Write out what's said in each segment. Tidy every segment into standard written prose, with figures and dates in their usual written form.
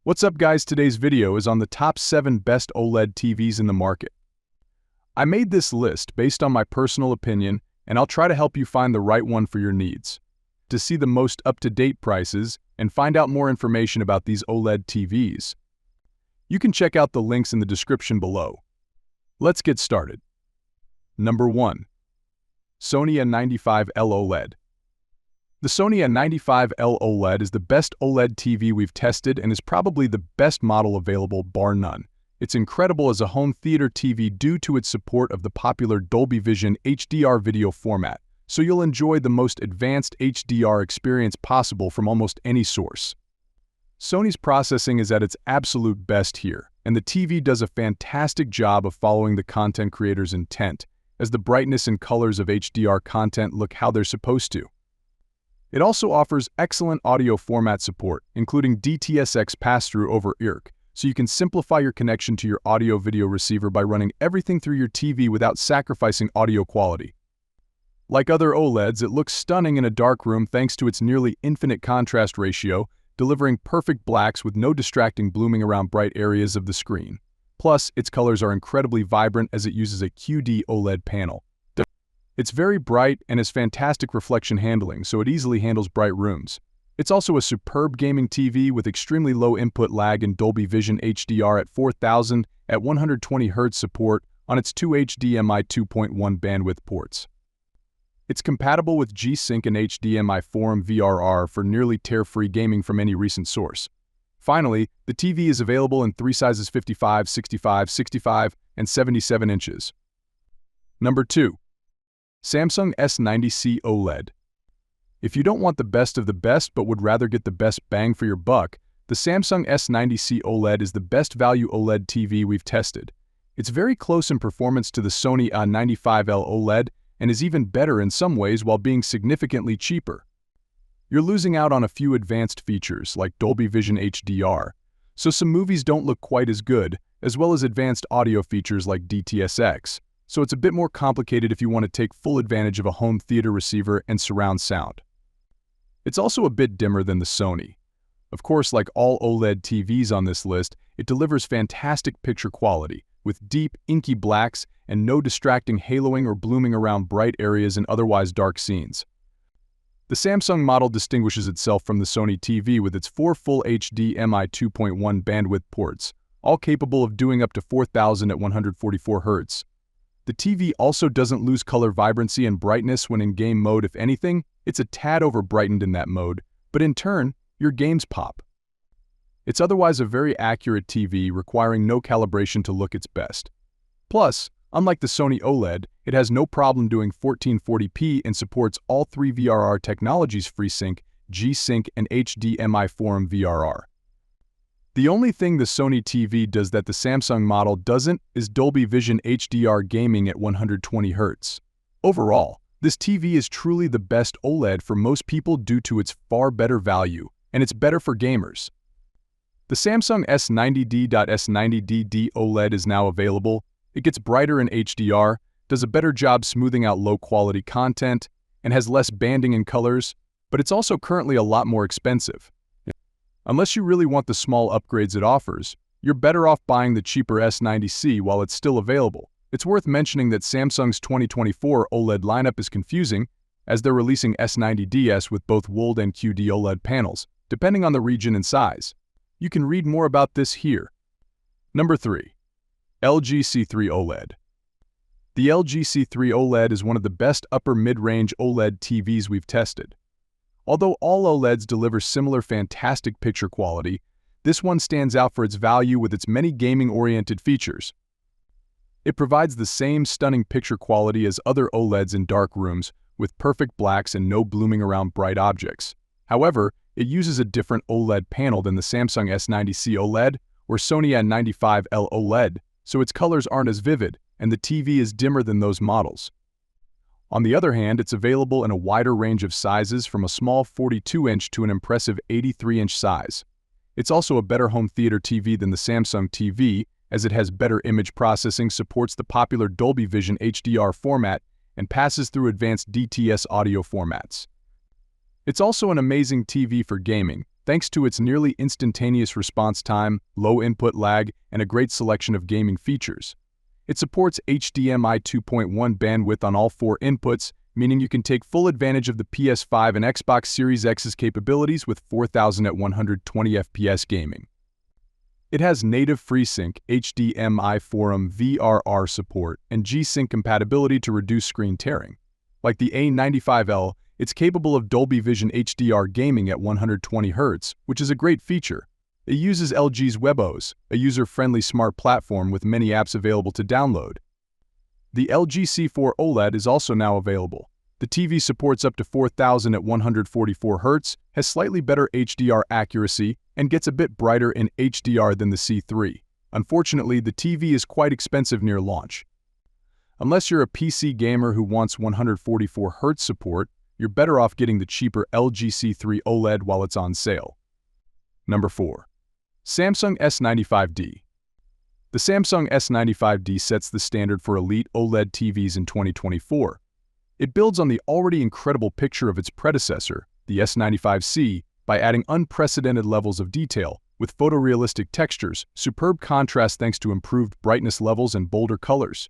What's up guys, today's video is on the top 7 best OLED TVs in the market. I made this list based on my personal opinion, and I'll try to help you find the right one for your needs. To see the most up-to-date prices and find out more information about these OLED TVs, you can check out the links in the description below. Let's get started. Number 1. Sony A80L OLED. The Sony A80L OLED is the best OLED TV we've tested and is probably the best model available, bar none. It's incredible as a home theater TV due to its support of the popular Dolby Vision HDR video format, so you'll enjoy the most advanced HDR experience possible from almost any source. Sony's processing is at its absolute best here, and the TV does a fantastic job of following the content creator's intent, as the brightness and colors of HDR content look how they're supposed to. It also offers excellent audio format support, including DTS:X pass-through over IRC, so you can simplify your connection to your audio-video receiver by running everything through your TV without sacrificing audio quality. Like other OLEDs, it looks stunning in a dark room thanks to its nearly infinite contrast ratio, delivering perfect blacks with no distracting blooming around bright areas of the screen. Plus, its colors are incredibly vibrant as it uses a QD OLED panel. It's very bright and has fantastic reflection handling, so it easily handles bright rooms. It's also a superb gaming TV with extremely low input lag and Dolby Vision HDR at 4000 at 120 Hz support on its two HDMI 2.1 bandwidth ports. It's compatible with G-Sync and HDMI 4 VRR for nearly tear-free gaming from any recent source. Finally, the TV is available in 3 sizes: 55, 65, 65, and 77 inches. Number 2. Samsung S90C OLED. If you don't want the best of the best but would rather get the best bang for your buck, the Samsung S90C OLED is the best value OLED TV we've tested. It's very close in performance to the Sony A80L OLED and is even better in some ways while being significantly cheaper. You're losing out on a few advanced features like Dolby Vision HDR, so some movies don't look quite as good, as well as advanced audio features like DTS:X. So it's a bit more complicated if you want to take full advantage of a home theater receiver and surround sound. It's also a bit dimmer than the Sony. Of course, like all OLED TVs on this list, it delivers fantastic picture quality, with deep, inky blacks and no distracting haloing or blooming around bright areas in otherwise dark scenes. The Samsung model distinguishes itself from the Sony TV with its 4 full HDMI 2.1 bandwidth ports, all capable of doing up to 4000 at 144 Hz. The TV also doesn't lose color vibrancy and brightness when in game mode. If anything, it's a tad over-brightened in that mode, but in turn, your games pop. It's otherwise a very accurate TV requiring no calibration to look its best. Plus, unlike the Sony OLED, it has no problem doing 1440p and supports all 3 VRR technologies: FreeSync, G-Sync, and HDMI 4 VRR. The only thing the Sony TV does that the Samsung model doesn't is Dolby Vision HDR gaming at 120 Hz. Overall, this TV is truly the best OLED for most people due to its far better value, and it's better for gamers. The Samsung S90D OLED is now available. It gets brighter in HDR, does a better job smoothing out low-quality content, and has less banding and colors, but it's also currently a lot more expensive. Unless you really want the small upgrades it offers, you're better off buying the cheaper S90C while it's still available. It's worth mentioning that Samsung's 2024 OLED lineup is confusing, as they're releasing S90DS with both WOLED and QD OLED panels, depending on the region and size. You can read more about this here. Number 3. LG C3 OLED. The LG C3 OLED is one of the best upper mid-range OLED TVs we've tested. Although all OLEDs deliver similar fantastic picture quality, this one stands out for its value with its many gaming-oriented features. It provides the same stunning picture quality as other OLEDs in dark rooms, with perfect blacks and no blooming around bright objects. However, it uses a different OLED panel than the Samsung S90C OLED or Sony A80L OLED, so its colors aren't as vivid, and the TV is dimmer than those models. On the other hand, it's available in a wider range of sizes from a small 42-inch to an impressive 83-inch size. It's also a better home theater TV than the Samsung TV, as it has better image processing, supports the popular Dolby Vision HDR format, and passes through advanced DTS audio formats. It's also an amazing TV for gaming, thanks to its nearly instantaneous response time, low input lag, and a great selection of gaming features. It supports HDMI 2.1 bandwidth on all 4 inputs, meaning you can take full advantage of the PS5 and Xbox Series X's capabilities with 4000 at 120 FPS gaming. It has native FreeSync, HDMI Forum VRR support, and G-Sync compatibility to reduce screen tearing. Like the A95L, it's capable of Dolby Vision HDR gaming at 120 Hz, which is a great feature. It uses LG's WebOS, a user-friendly smart platform with many apps available to download. The LG C4 OLED is also now available. The TV supports up to 4000 at 144 Hz, has slightly better HDR accuracy, and gets a bit brighter in HDR than the C3. Unfortunately, the TV is quite expensive near launch. Unless you're a PC gamer who wants 144 Hz support, you're better off getting the cheaper LG C3 OLED while it's on sale. Number 4. Samsung S95D. The Samsung S95D sets the standard for elite OLED TVs in 2024. It builds on the already incredible picture of its predecessor, the S95C, by adding unprecedented levels of detail, with photorealistic textures, superb contrast thanks to improved brightness levels and bolder colors.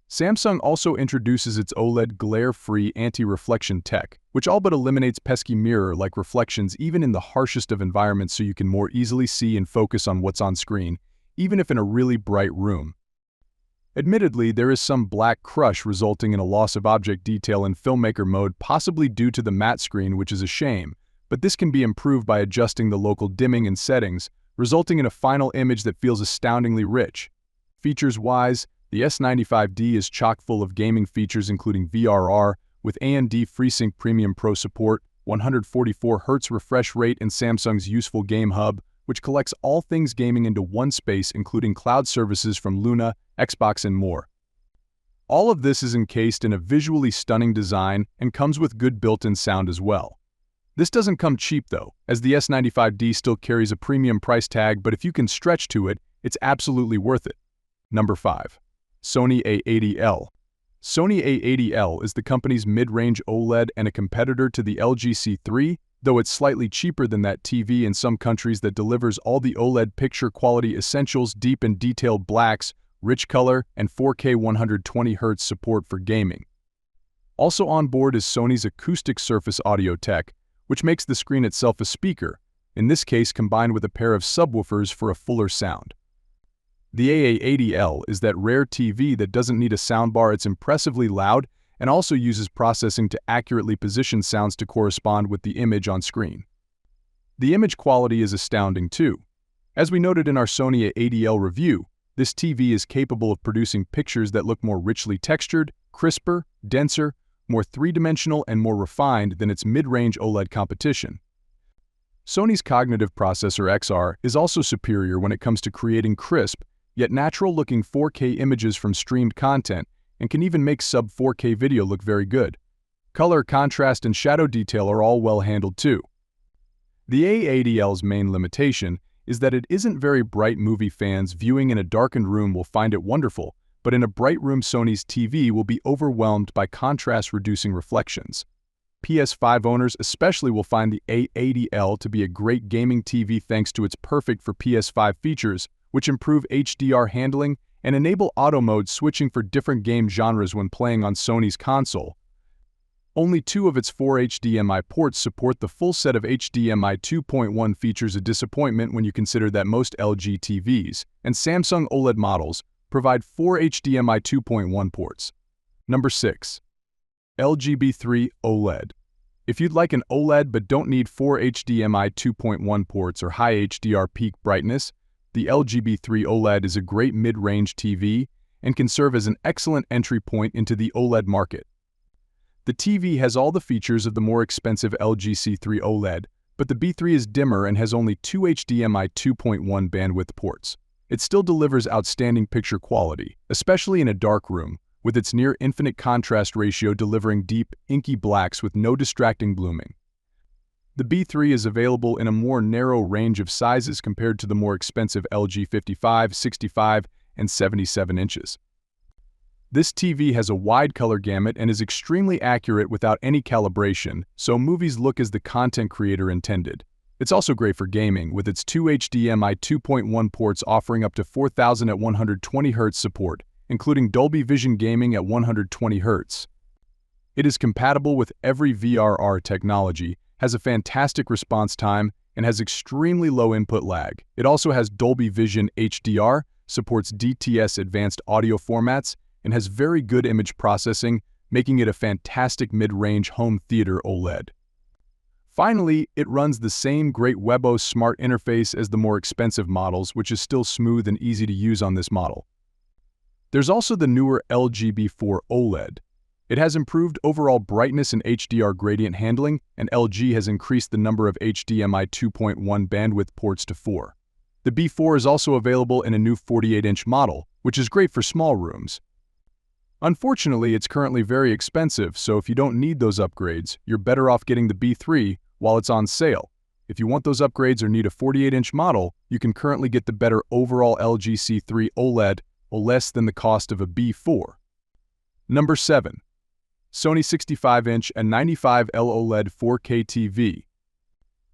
Samsung also introduces its OLED glare-free anti-reflection tech, which all but eliminates pesky mirror-like reflections even in the harshest of environments so you can more easily see and focus on what's on screen, even if in a really bright room. Admittedly, there is some black crush resulting in a loss of object detail in filmmaker mode, possibly due to the matte screen, which is a shame, but this can be improved by adjusting the local dimming and settings, resulting in a final image that feels astoundingly rich. Features-wise, the S95D is chock full of gaming features including VRR, with AMD FreeSync Premium Pro support, 144 Hz refresh rate, and Samsung's useful Game Hub, which collects all things gaming into one space including cloud services from Luna, Xbox, and more. All of this is encased in a visually stunning design and comes with good built-in sound as well. This doesn't come cheap though, as the S95D still carries a premium price tag, but if you can stretch to it, it's absolutely worth it. Number 5. Sony A80L. Sony A80L is the company's mid-range OLED and a competitor to the LG C3, though it's slightly cheaper than that TV in some countries that delivers all the OLED picture quality essentials, deep and detailed blacks, rich color, and 4K 120 Hz support for gaming. Also on board is Sony's acoustic surface audio tech, which makes the screen itself a speaker, in this case combined with a pair of subwoofers for a fuller sound. The A80L is that rare TV that doesn't need a soundbar. It's impressively loud and also uses processing to accurately position sounds to correspond with the image on screen. The image quality is astounding too. As we noted in our Sony A80L review, this TV is capable of producing pictures that look more richly textured, crisper, denser, more three-dimensional, and more refined than its mid-range OLED competition. Sony's cognitive processor XR is also superior when it comes to creating crisp, yet natural-looking 4K images from streamed content, and can even make sub-4K video look very good. Color, contrast, and shadow detail are all well handled too. The A80L's main limitation is that it isn't very bright. Movie fans viewing in a darkened room will find it wonderful, but in a bright room Sony's TV will be overwhelmed by contrast-reducing reflections. PS5 owners especially will find the A80L to be a great gaming TV thanks to its perfect for PS5 features, which improve HDR handling and enable auto mode switching for different game genres when playing on Sony's console. Only 2 of its 4 HDMI ports support the full set of HDMI 2.1 features, a disappointment when you consider that most LG TVs and Samsung OLED models provide 4 HDMI 2.1 ports. Number 6. LG B3 OLED. If you'd like an OLED but don't need 4 HDMI 2.1 ports or high HDR peak brightness, the LG B3 OLED is a great mid-range TV and can serve as an excellent entry point into the OLED market. The TV has all the features of the more expensive LG C3 OLED, but the B3 is dimmer and has only 2 HDMI 2.1 bandwidth ports. It still delivers outstanding picture quality, especially in a dark room, with its near-infinite contrast ratio delivering deep, inky blacks with no distracting blooming. The B3 is available in a more narrow range of sizes compared to the more expensive LG 55, 65, and 77 inches. This TV has a wide color gamut and is extremely accurate without any calibration, so movies look as the content creator intended. It's also great for gaming, with its two HDMI 2.1 ports offering up to 4000 at 120 Hz support, including Dolby Vision gaming at 120 Hz. It is compatible with every VRR technology, has a fantastic response time, and has extremely low input lag. It also has Dolby Vision HDR, supports DTS advanced audio formats, and has very good image processing, making it a fantastic mid-range home theater OLED. Finally, it runs the same great WebOS smart interface as the more expensive models, which is still smooth and easy to use on this model. There's also the newer LG B4 OLED. It has improved overall brightness and HDR gradient handling, and LG has increased the number of HDMI 2.1 bandwidth ports to 4. The B4 is also available in a new 48-inch model, which is great for small rooms. Unfortunately, it's currently very expensive, so if you don't need those upgrades, you're better off getting the B3 while it's on sale. If you want those upgrades or need a 48-inch model, you can currently get the better overall LG C3 OLED or less than the cost of a B4. Number 7. Sony 65-inch and 95L OLED 4K TV.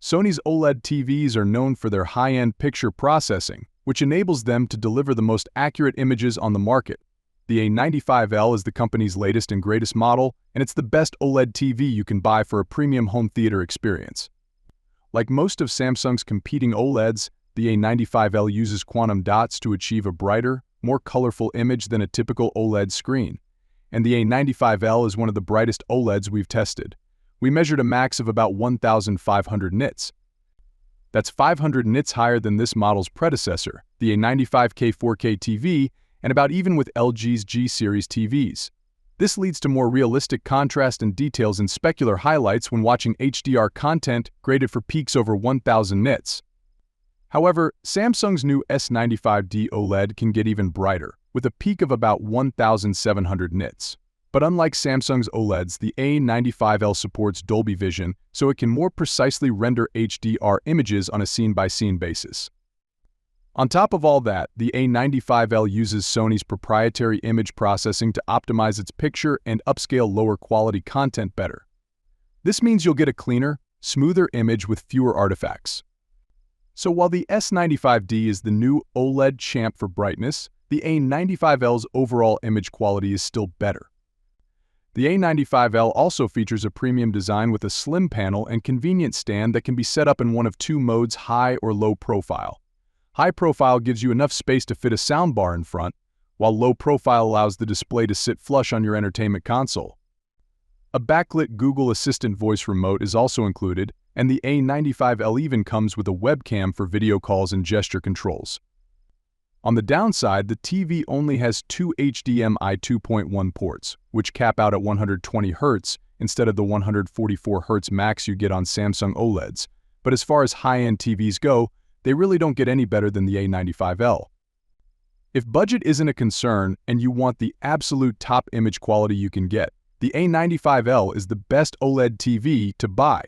Sony's OLED TVs are known for their high-end picture processing, which enables them to deliver the most accurate images on the market. The A95L is the company's latest and greatest model, and it's the best OLED TV you can buy for a premium home theater experience. Like most of Samsung's competing OLEDs, the A95L uses quantum dots to achieve a brighter, more colorful image than a typical OLED screen. And the A95L is one of the brightest OLEDs we've tested. We measured a max of about 1,500 nits. That's 500 nits higher than this model's predecessor, the A95K 4K TV, and about even with LG's G-series TVs. This leads to more realistic contrast and details in specular highlights when watching HDR content graded for peaks over 1,000 nits. However, Samsung's new S95D OLED can get even brighter, with a peak of about 1,700 nits. But unlike Samsung's OLEDs, the A95L supports Dolby Vision, so it can more precisely render HDR images on a scene-by-scene basis. On top of all that, the A95L uses Sony's proprietary image processing to optimize its picture and upscale lower-quality content better. This means you'll get a cleaner, smoother image with fewer artifacts. So while the S95D is the new OLED champ for brightness, the A95L's overall image quality is still better. The A95L also features a premium design with a slim panel and convenient stand that can be set up in one of two modes, high or low profile. High profile gives you enough space to fit a soundbar in front, while low profile allows the display to sit flush on your entertainment console. A backlit Google Assistant voice remote is also included, and the A95L even comes with a webcam for video calls and gesture controls. On the downside, the TV only has two HDMI 2.1 ports, which cap out at 120 Hz instead of the 144 Hz max you get on Samsung OLEDs. But as far as high-end TVs go, they really don't get any better than the A95L. If budget isn't a concern and you want the absolute top image quality you can get, the A95L is the best OLED TV to buy.